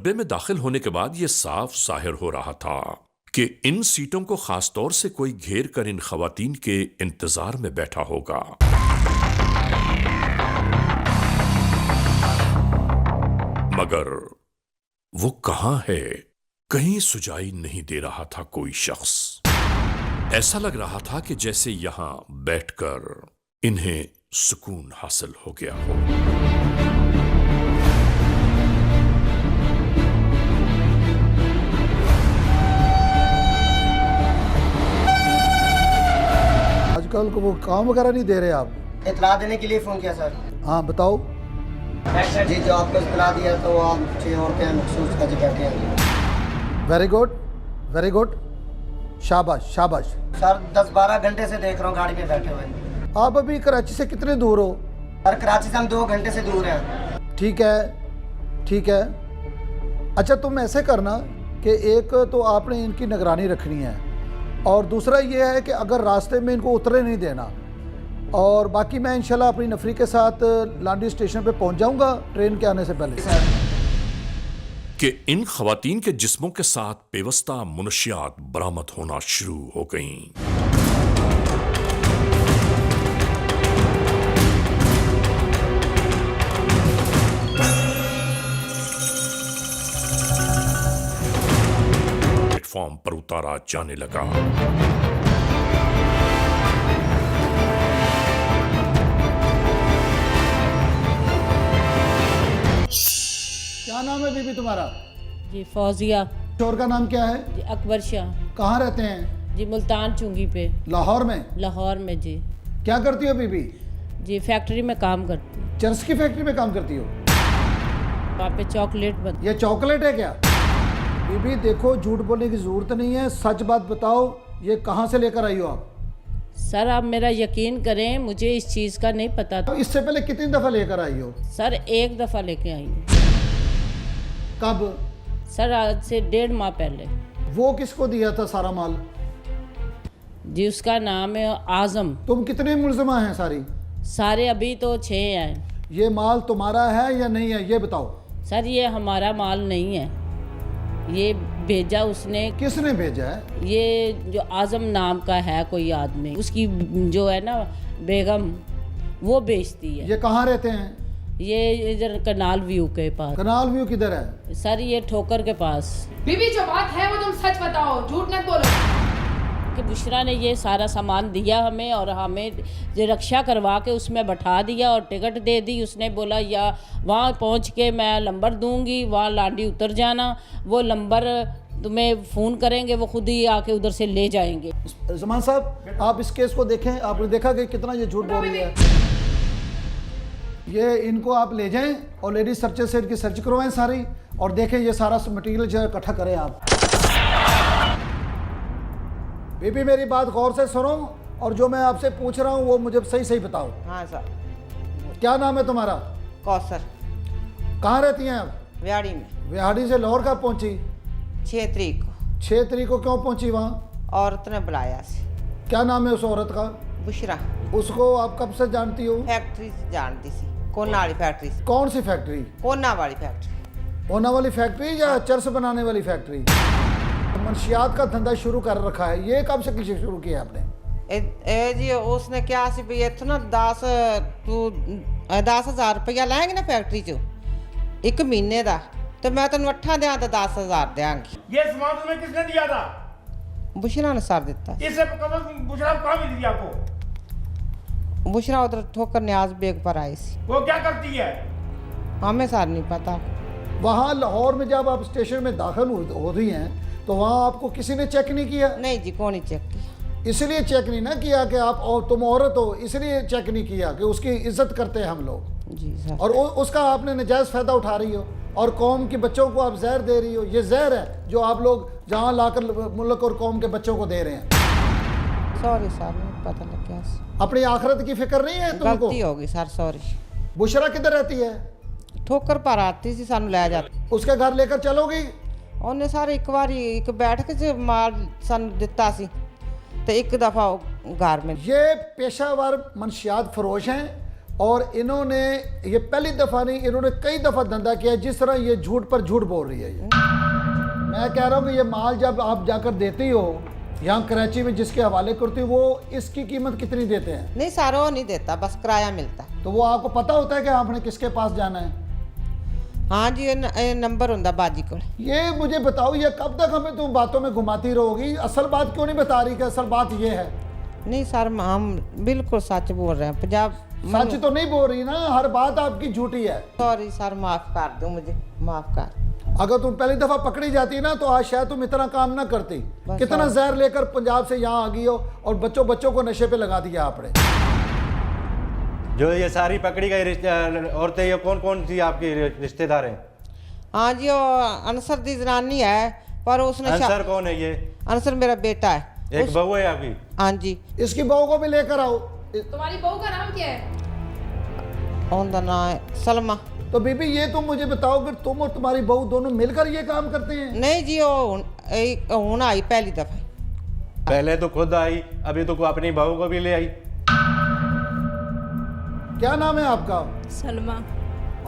डब्बे में दाखिल होने के बाद यह साफ जाहिर हो रहा था कि इन सीटों को खासतौर से कोई घेर कर इन खवातीन के इंतजार में बैठा होगा। मगर वो कहां है, कहीं सुझाई नहीं दे रहा था कोई शख्स। ऐसा लग रहा था कि जैसे यहां बैठकर इन्हें सुकून हासिल हो गया हो। आजकल को वो काम वगैरह नहीं दे रहे आप? इतला देने के लिए फ़ोन किया सर। हाँ बताओ। जी जो आपको इतला दिया तो आप 6 औरतें मखसूस का जिक्र किया। वेरी गुड, वेरी गुड, शाबाश शाबाश। सर 10-12 घंटे से देख रहा हूँ गाड़ी में बैठे हुए। आप अभी कराची से कितने दूर हो? सर कराची से हम 2 घंटे से दूर हैं। ठीक है, ठीक है। अच्छा तुम ऐसे करना कि एक तो आपने इनकी निगरानी रखनी है और दूसरा ये है कि अगर रास्ते में इनको उतरे नहीं देना, और बाकी मैं इंशाल्लाह अपनी नफरी के साथ लांडी स्टेशन पे पहुंच जाऊंगा ट्रेन के आने से पहले। कि इन खवातीन के जिस्मों के साथ पेवस्ता मुनशियात बरामद होना शुरू हो गईं। प्लेटफॉर्म पर उतारा जाने लगा। क्या नाम है बीबी तुम्हारा? जी फौजिया। शोर का नाम क्या है? जी अकबर शाह। कहाँ रहते हैं? जी मुल्तान चुंगी पे। लाहौर में? लाहौर में जी। क्या करती हो बीबी? जी फैक्ट्री में काम करती हूँ। चरस की फैक्ट्री में काम करती हो? वहाँ पे चॉकलेट बनती। ये चॉकलेट है क्या? बीबी देखो झूठ बोलने की जरूरत नहीं है, सच बात बताओ, ये कहाँ से लेकर आई हो आप? सर आप मेरा यकीन करें, मुझे इस चीज़ का नहीं पता तो था। इससे पहले कितनी दफ़ा लेकर आई हो? सर 1 दफ़ा लेके आई हूँ। कब? सर आज से 1.5 माह पहले। वो किसको दिया था सारा माल? जी उसका नाम है आज़म। तुम कितने मुलजमा हैं सारी? सारे अभी तो 6 हैं। ये माल तुम्हारा है या नहीं है ये बताओ। सर ये हमारा माल नहीं है, ये भेजा उसने। किसने भेजा है? ये जो आज़म नाम का है कोई आदमी, उसकी जो है ना बेगम, वो बेचती है। ये कहाँ रहते हैं? ये इधर कनाल व्यू के पास। कनाल व्यू किधर है? सर ये ठोकर के पास। बीबी जो बात है वो तुम सच बताओ, झूठ मत बोलो। कि बुशरा ने ये सारा सामान दिया हमें और हमें ये रक्षा करवा के उसमें बैठा दिया और टिकट दे दी। उसने बोला या वहाँ पहुँच के मैं नंबर दूंगी, वहाँ लांडी उतर जाना, वो नंबर तुम्हें फ़ोन करेंगे, वो खुद ही आके उधर से ले जाएंगे। जमान साहब आप इस केस को देखें, आपने देखा कि कितना ये झूठ बोल रही है। ये इनको आप ले जाएं और लेडीज सर्चर से इनकी सर्च करवाएं सारी, और देखें ये सारा मटेरियल जो है इकट्ठा करें आप। बीबी मेरी बात गौर से सुनो और जो मैं आपसे पूछ रहा हूँ वो मुझे सही सही बताओ। हाँ सर। क्या नाम है तुम्हारा? कौसर। कहाँ रहती हैं आप? व्याड़ी में। व्याड़ी से लाहौर कब पहुँची? 6 तरीक को। 6 तरीक को क्यों पहुँची वहाँ? औरत ने बुलाया सी। क्या नाम है उस औरत का? बुशरा। उसको आप कब से जानती हो? फैक्ट्री से जानती सी, कोना वाली फैक्ट्री से। कौन सी फैक्ट्री? कोना वाली फैक्ट्री। ओना वाली फैक्ट्री या चरस बनाने वाली फैक्ट्री? मंशियात का धंधा शुरू कर रखा है, ये कब से किसी शुरू किया आपने? ए जी उसने क्या सी भी इतना ना 10,000 रुपया लाएंगे ना फैक्ट्री चो 1 महीने का, तो मैं तेन 8 दिया तो 10,000 देंगी। ये सामान तुम्हें किसने दिया था? बुशरा ने सर दिता। इससे बुशरा कहाँ मिली थी आपको? बुशरा उधर ठोकर न्याज बेग पर आई सी। वो क्या करती है? हमें सर नहीं पता। वहाँ लाहौर में जब आप स्टेशन में दाखिल हो रही हैं तो वहाँ आपको किसी ने चेक नहीं किया? नहीं जी कौन ही चेक किया। इसलिए चेक नहीं ना किया कि आप और तुम औरत हो, इसलिए चेक नहीं किया कि उसकी इज्जत करते हैं हम लोग जी सर। और उसका आपने नजायज़ फ़ायदा उठा रही हो और कौम के बच्चों को आप जहर दे रही हो। ये जहर है जो आप लोग जहाँ लाकर मुल्क और कौम के बच्चों को दे रहे हैं। सॉरी सर नहीं पता लग गया। अपनी आखिरत की फिक्र नहीं है तुमको? गलती होगी सर, सॉरी। बुशरा किधर रहती है? ठोकर पर आती सी सानू लै जाती। उसके घर लेकर चलोगी? ਉਹਨੇ ਸਾਰੇ ਇੱਕ ਵਾਰੀ ਇੱਕ ਬੈਠਕ 'ਚ ਮਾਲ ਸਾਨੂੰ ਦਿੱਤਾ ਸੀ ਤੇ ਇੱਕ ਦਫਾ ਘਰ में। ये पेशावर मनशियात फरोश हैं और इन्होंने ये पहली दफ़ा नहीं, इन्होंने कई दफ़ा धंधा किया जिस तरह ये झूठ पर झूठ बोल रही है ये। मैं कह रहा हूँ कि ये माल जब आप जाकर देती हो यहाँ कराची में जिसके हवाले करती हो, वो इसकी कीमत कितनी देते हैं? नहीं सर वो नहीं देता, बस किराया मिलता। तो वो आपको पता होता है कि आपने किसके पास जाना है? हाँ जी, ये नंबर होता बाजी को। ये मुझे बताओ, ये कब तक हमें तुम बातों में घुमाती रहोगी? असल बात क्यों नहीं बता रही कि असल बात ये है? नहीं सर हम बिल्कुल सच बोल रहे हैं। पंजाब सच तो नहीं बोल रही ना, हर बात आपकी झूठी है। सॉरी सर, माफ़ कर दो मुझे, माफ़ कर। अगर तुम पहली दफा पकड़ी जाती ना तो आज शायद तुम इतना काम ना करती। बस कितना जहर लेकर पंजाब से यहाँ आ गई हो और बच्चों को नशे पे लगा दिया आपने। जो ये सारी पकड़ी गई औरतें, ये कौन कौन सी आपकी रिश्तेदार हैं? हाँ जी, वो अनसर दी जनानी है, पर उसने अंसर कौन है ये? अनसर मेरा बेटा है। एक बहू है आपकी? हाँ जी। इसकी बहू को भी लेकर आओ। तुम्हारी बहू का नाम क्या है? उनका नाम है सलमा। तो बीबी ये तुम मुझे बताओ कि तुम और तुम्हारी बहू दोनों मिलकर ये काम करते हैं? नहीं जी, वो हूँ आई पहली दफा। पहले तो खुद आई, अभी तो अपनी बहू को भी ले आई। क्या नाम है आपका? सलमा।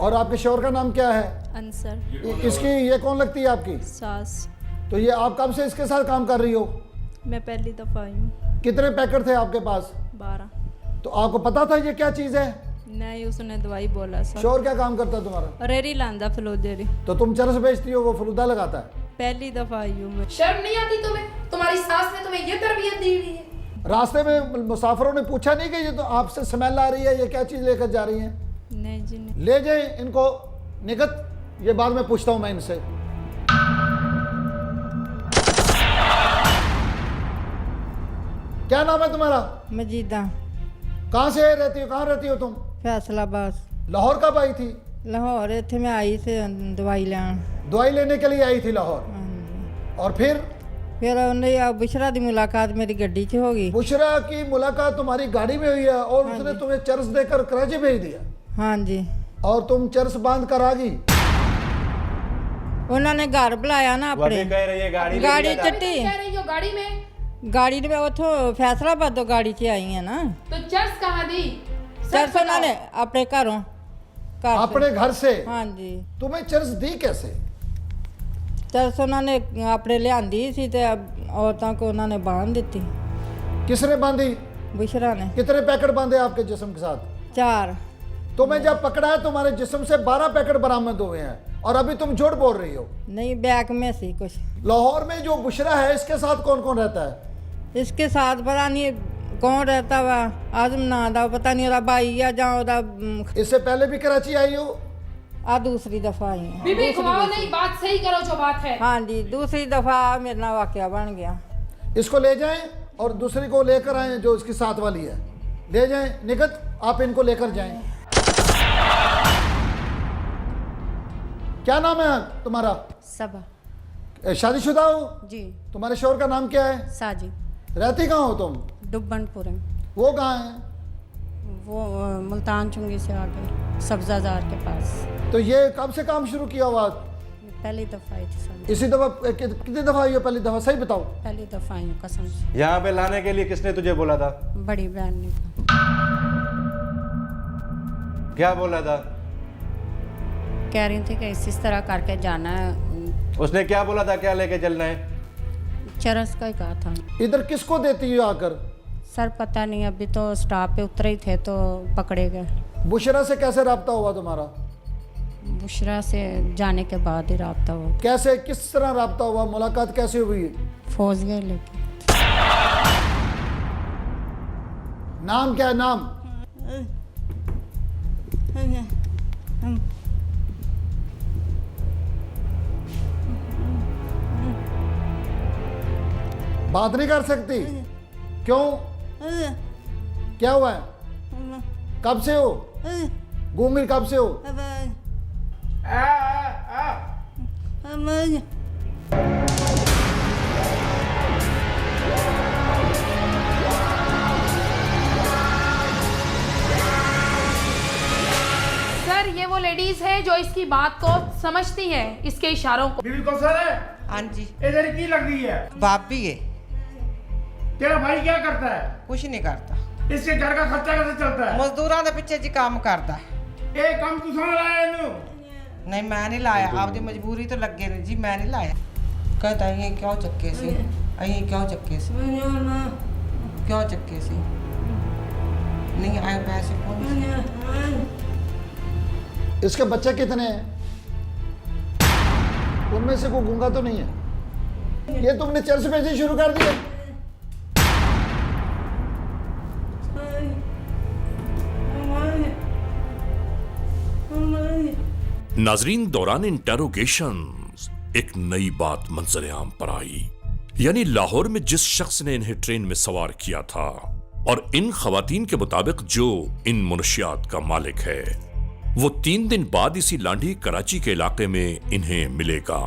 और आपके शोहर का नाम क्या है? अंसर। इसकी ये कौन लगती है आपकी? सास। तो ये आप कब से इसके साथ काम कर रही हो? मैं पहली दफ़ा आई हूँ। कितने पैकेट थे आपके पास? 12। तो आपको पता था ये क्या चीज़ है? नहीं, उसने दवाई बोला सर। शोहर क्या काम करता है तुम्हारा? रेरी लांदा फलोदेरी। तो तुम चरस बेचती हो, वो फलूदा लगाता है? पहली दफ़ा आई हूँ मैं। शर्म नहीं आती तुम्हें? तुम्हारी सास ने तुम्हें ये तरबियत दी हुई है। रास्ते में मुसाफिरों ने पूछा नहीं कि ये तो आपसे स्मेल आ रही है, ये क्या चीज़ लेकर जा रही है? नहीं जी नहीं। ले जाए इनको निगत, ये बाद में पूछता हूँ मैं इनसे। क्या नाम है तुम्हारा? मजीदा। कहाँ से रहती हो? कहाँ रहती हो तुम? फैसलाबाद। लाहौर कब आई थी? लाहौर इतने मैं आई से दवाई लैन। दवाई लेने के लिए आई थी लाहौर? और फिर उन्हें बुशरा की मुलाकात मेरी गड्डी च हो गई। बुशरा की मुलाकात तुम्हारी गाड़ी में हुई है और उसने तुम्हें चरस देकर कराची भेज दिया? हाँ जी। और तुम चरस बांध कर आ गई? उन्होंने घर बुलाया ना अपने। कह रही है गाड़ी चिट्टी कह रही हो गाड़ी में? गाड़ी में उतो फैसलाबाद गाड़ी च आई है ना। तो चर्च कहाँ दी? चर्च उन्होंने अपने घरों अपने घर से? हाँ जी। तुम्हें चरस दी कैसे? चर्च उन्होंने अपने लियांदी सी ते औरतों को उन्होंने बांध दी। किसने बांधी? बुशरा ने। कितने पैकेट बांधे आपके जिस्म के साथ? 4। तुम्हें जब पकड़ा है तुम्हारे जिस्म से 12 पैकेट बरामद हुए हैं और अभी तुम झूठ बोल रही हो। नहीं, बैग में सी कुछ। लाहौर में जो बुशरा है इसके साथ कौन कौन रहता है? इसके साथ पता नहीं कौन रहता वा, आजम ना दा पता नहीं ओदा भाई या जाओ दा। इससे पहले भी कराची आई हो? आ दूसरी दफा आई हूँ। बीबी घुमाओ नहीं, बात सही करो जो बात है। हाँ जी, दूसरी दफा मेरे ना वाकया बन गया। इसको ले जाएं और दूसरी को लेकर आए जो इसकी साथ वाली है। ले जाएं निगत, आप इनको लेकर जाएं। क्या नाम है तुम्हारा? सबा। शादीशुदा हो? जी। तुम्हारे शोहर का नाम क्या है? साजिद। रहती कहाँ हो तुम? डुब्बनपुर है। वो कहाँ है? वो मुल्तान चुंगी से आगे सब्जाजार के पास। तो ये कब से काम शुरू किया हुआ? पहली दफ़ा आई थी सर। इसी दफा कितनी दफा आई हो? पहली दफा सही बताओ। पहली दफ़ा आई हूँ कसम से। यहाँ पे लाने के लिए किसने तुझे बोला था? बड़ी बहन ने। क्या बोला था? कह रही थी कि इस तरह करके जाना है। उसने क्या बोला था, क्या लेके चलना है? चरस का ही कहा था। इधर किसको देती हो आकर? सर पता नहीं, अभी तो स्टॉप पे उतरे ही थे तो पकड़े गए। बुशरा से कैसे रब्ता हुआ तुम्हारा? बुशरा से जाने के बाद ही रब्ता हुआ। कैसे, किस तरह रब्ता हुआ? मुलाकात कैसे हुई? फौज गए लेके। नाम क्या है? नाम? बात नहीं कर सकती? क्यों? क्या हुआ है? कब से हो? गूंगी कब से हो? सर ये वो लेडीज है जो इसकी बात को समझती है, इसके इशारों को। बीबी को सर है? हाँ जी। इधर की लग रही है? भाभी है। तेरा भाई क्या करता है? कुछ नहीं करता। इसके घर का खर्चा कैसे चलता है? ਮਜ਼ਦੂਰਾਂ ਦੇ ਪਿੱਛੇ ਜੀ ਕੰਮ ਕਰਦਾ। ये कम तुसां लाया इनू? ਨਹੀਂ ਮੈਂ ਨਹੀਂ ਲਾਇਆ, ਆਪਦੀ ਮਜਬੂਰੀ ਤੋਂ ਲੱਗੇ ਨੇ ਜੀ, ਮੈਂ ਨਹੀਂ ਲਾਇਆ। ਕਹਿੰਦਾ ਇਹ ਕਿਉਂ ਚੱਕੇ ਸੀ, ਅਸੀਂ ਕਿਉਂ ਚੱਕੇ ਸੀ, ਕਿਉਂ ਚੱਕੇ ਸੀ, नहीं आए पैसे कौन। इसके बच्चे कितने हैं? उनमें से कोई गूंगा तो नहीं है? ये तुमने चर्च भेजने शुरू कर दिया? नाजरीन, दौरान इंटेरोगेशन एक नई बात मंजर आम पर आई। यानी लाहौर में जिस शख्स ने इन्हें ट्रेन में सवार किया था और इन खवातीन के मुताबिक जो इन मुनशियात का मालिक है, वो 3 दिन बाद इसी लांडी कराची के इलाके में इन्हें मिलेगा।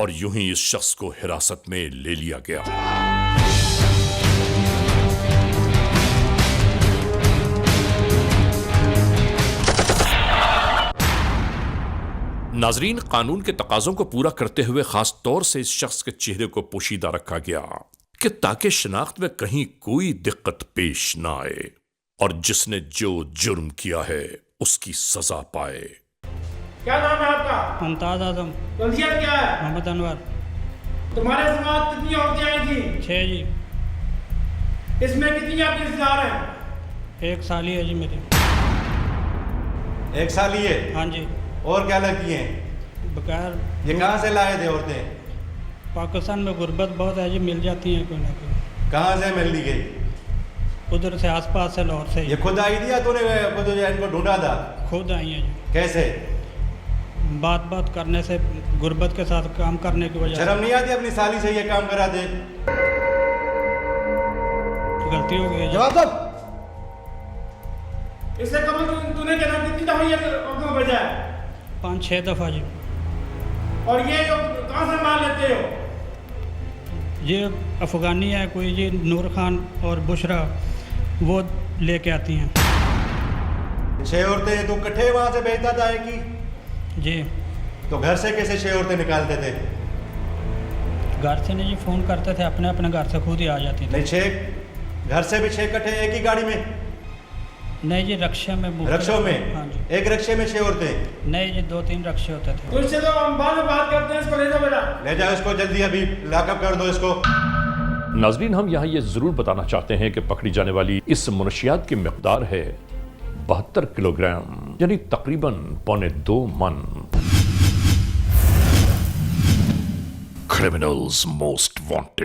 और यूं ही इस शख्स को हिरासत में ले लिया गया। नाजरीन, कानून के तकाजों को पूरा करते हुए खास तौर से इस शख्स के चेहरे को पोशीदा रखा गया कि ताकि शिनाख्त में कहीं कोई दिक्कत पेश ना आए और जिसने जो जुर्म किया है उसकी सजा पाए। क्या नाम है आपका? मुमताज आजम। वजीयत क्या है? मोहम्मद अनवर। तुम्हारे समाज कितनी औरतें आई थी? 6 जी। इसमें कितनी आपकी रिश्तेदार हैं? 1 साली है जी मेरी। 1 साल ही है? हाँ जी। और क्या लड़की हैं? बगैर ये कहाँ से लाए थे औरतें? पाकिस्तान में गुर्बत बहुत है जी, मिल जाती हैं कोई ना कोई। कहाँ से मिल ली गई? उधर से आसपास से, लाहौर से। ये खुद आई थी या तूने खुद इनको ढूंढा था? खुद आई हैं जी। कैसे? बात करने से, गुर्बत के साथ काम करने की वजह से। शर्म नहीं आती अपनी साली से ये काम करा दे? गलती हो गई है जी। जवाब दो। इससे कबल तूने क्या नाम कितनी दफा ये औरतों को भेजा है? 5-6 दफा जी। और ये जो कहाँ से माल लेते हो? ये अफगानी है कोई जी, नूर खान और बुशरा, वो लेके आती हैं। 6 औरतें तू इकट्ठे वहां से भेजता था कि? जी। तो घर से कैसे 6 औरतें निकालते थे? घर से नहीं जी, फ़ोन करते थे, अपने अपने घर से खुद ही आ जाती थी। नहीं, 6 घर से भी 6 इकट्ठे एक ही गाड़ी में? नहीं जी, रक्षा में। रक्षों में? हाँ जी। एक रक्षे में 6 औरतें? नहीं जी, 2-3 रक्षे होते थे। तो इससे तो हम बाद में बात करते हैं, इसको ले जाओ बेटा। ले जाओ इसको जल्दी, अभी लॉकअप कर दो इसको। नाजरीन, हम यहाँ ये जरूर बताना चाहते हैं कि पकड़ी जाने वाली इस मुनशियात की मिकदार है 72 किलोग्राम, यानी तकरीबन 1.25 मन। Criminals most wanted.